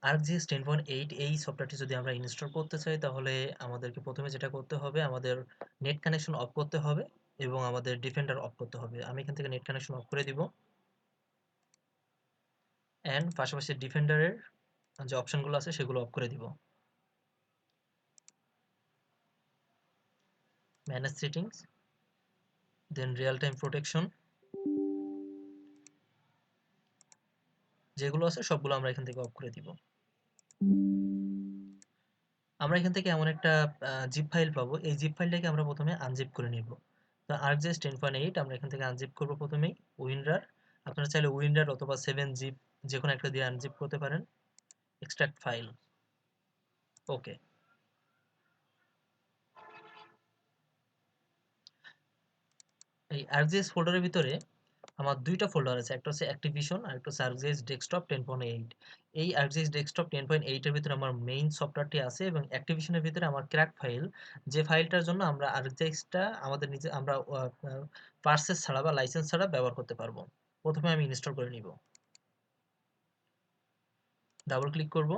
ArcGIS 10.8 এই সফটওয়্যারটি যদি আমরা ইনস্টল করতে চাই তাহলে আমাদেরকে প্রথমে যেটা করতে হবে আমাদের নেট কানেকশন অফ করতে হবে এবং আমাদের ডিফেন্ডার অফ করতে হবে। আমি এখান থেকে নেট কানেকশন অফ করে দিব অ্যান্ড পাশাপাশি ডিফেন্ডারের যে অপশনগুলো আছে সেগুলো অফ করে দিব। ম্যানেজ সেটিংস, দেন রিয়েল টাইম প্রোটেকশন, যেগুলো আছে সবগুলো আমরা এখান থেকে অফ করে দিব। আমরা এখান থেকে এমন একটা জিপ ফাইল পাবো, এই জিপ ফাইলটাকে আমরা প্রথমে আনজিপ করে নিব। তো ArcGIS 10.8 আমরা এখান থেকে আনজিপ করব প্রথমেই উইনরার। আপনারা চাইলে উইনরার অথবা 7 জিপ যে কোনো একটা দিয়ে আনজিপ করতে পারেন। এক্সট্রাক্ট ফাইল, ওকে। এই ArcGIS ফোল্ডারের ভিতরে আমার দুইটা ফোল্ডার আছে, একটা হচ্ছে অ্যাক্টিভিশন আর একটা হচ্ছে ArcGIS ডেস্কটপ 10.8। এই ArcGIS ডেস্কটপ 10.8 এর ভিতরে আমার মেইন সফটওয়্যারটি আছে এবং অ্যাক্টিভিশনের ভিতরে আমার ক্র্যাক ফাইল, যে ফাইলটার জন্য আমরা ArcGIS-টা আমাদের নিজে আমরা পারচেজ ছাড়া বা লাইসেন্স ছাড়া ব্যবহার করতে পারবো। প্রথমে আমি ইনস্টল করে নিব, ডাবল ক্লিক করব।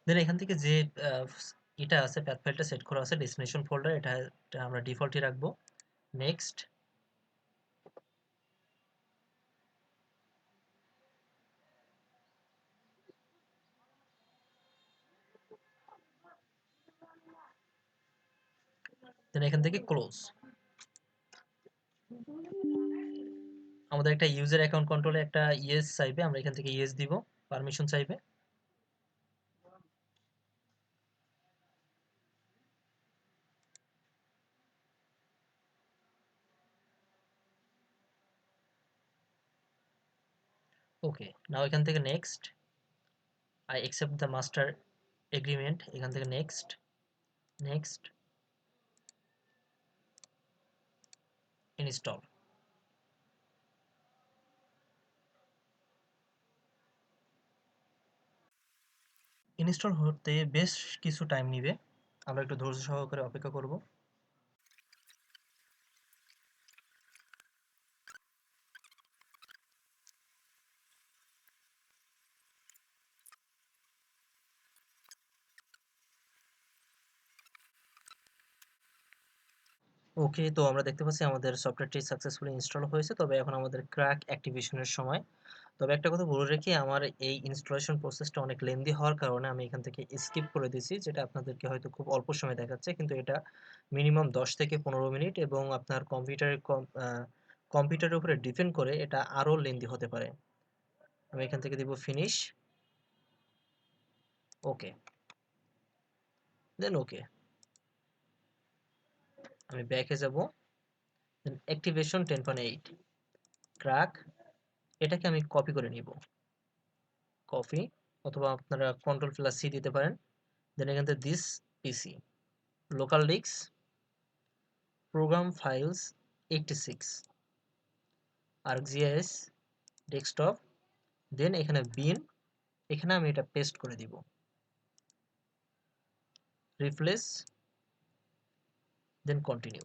দেন এখান থেকে যে আহ, এটা আছে প্যাথ ফাইলটা সেট করা আছে ডেস্টিনেশন ফোল্ডার, এটা আমরা ডিফল্টই রাখবো। নেক্সট, দেন এখান থেকে ক্লোজ। আমাদের একটা ইউজার অ্যাকাউন্ট কন্ট্রোলে একটা ইয়েস চাইবে, আমরা এখান থেকে ইয়েস দিব, পারমিশন চাইবে। ওকে, নাও এখান থেকে next, I accept the master agreement, এখান থেকে নেক্সট, নেক্সট, ইনস্টল। ইনস্টল হতে বেশ কিছু টাইম নিবে, আমরা একটু ধৈর্য সহকারে অপেক্ষা করব। ওকে, তো আমরা দেখতে পাচ্ছি আমাদের সফটওয়্যারটি সাকসেসফুলি ইনস্টল হয়েছে, তবে এখন আমাদের ক্র্যাক অ্যাক্টিভেশনের সময়। তবে একটা কথা বলে রাখি, আমার এই ইনস্টলেশন প্রসেসটা অনেক লেন্দি হওয়ার কারণে আমি এখান থেকে স্কিপ করে দিয়েছি, যেটা আপনাদেরকে হয়তো খুব অল্প সময় দেখাচ্ছে, কিন্তু এটা মিনিমাম 10 থেকে 15 মিনিট এবং আপনার কম্পিউটারের উপরে ডিপেন্ড করে এটা আরও লেন্দি হতে পারে। আমি এখান থেকে দিব ফিনিশ, ওকে, দেন ওকে। আমি ব্যাকে যাব, দেন অ্যাক্টিভেশন 10.8 ক্র্যাক, এটাকে আমি কপি করে নিব, কপি, অথবা আপনারা কন্ট্রোল+C দিতে পারেন। দেন এখান থেকে this PC, local disk, program files 86, ArcGIS desktop, then এখানে বিন, এখানে আমি এটা পেস্ট করে দিব, রিপ্লেস, দেন কন্টিনিউ।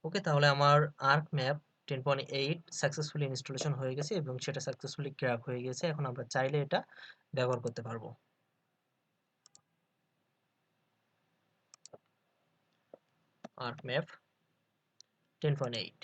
ওকে, তাহলে আমার আর্ক ম্যাপ 10.8 সাকসেসফুলি ইনস্টলেশন হয়ে গেছে এবং সেটা সাকসেসফুলি ক্র্যাক হয়ে গেছে। এখন আমরা চাইলে এটা ব্যবহার করতে পারবো। Arc map 10.8,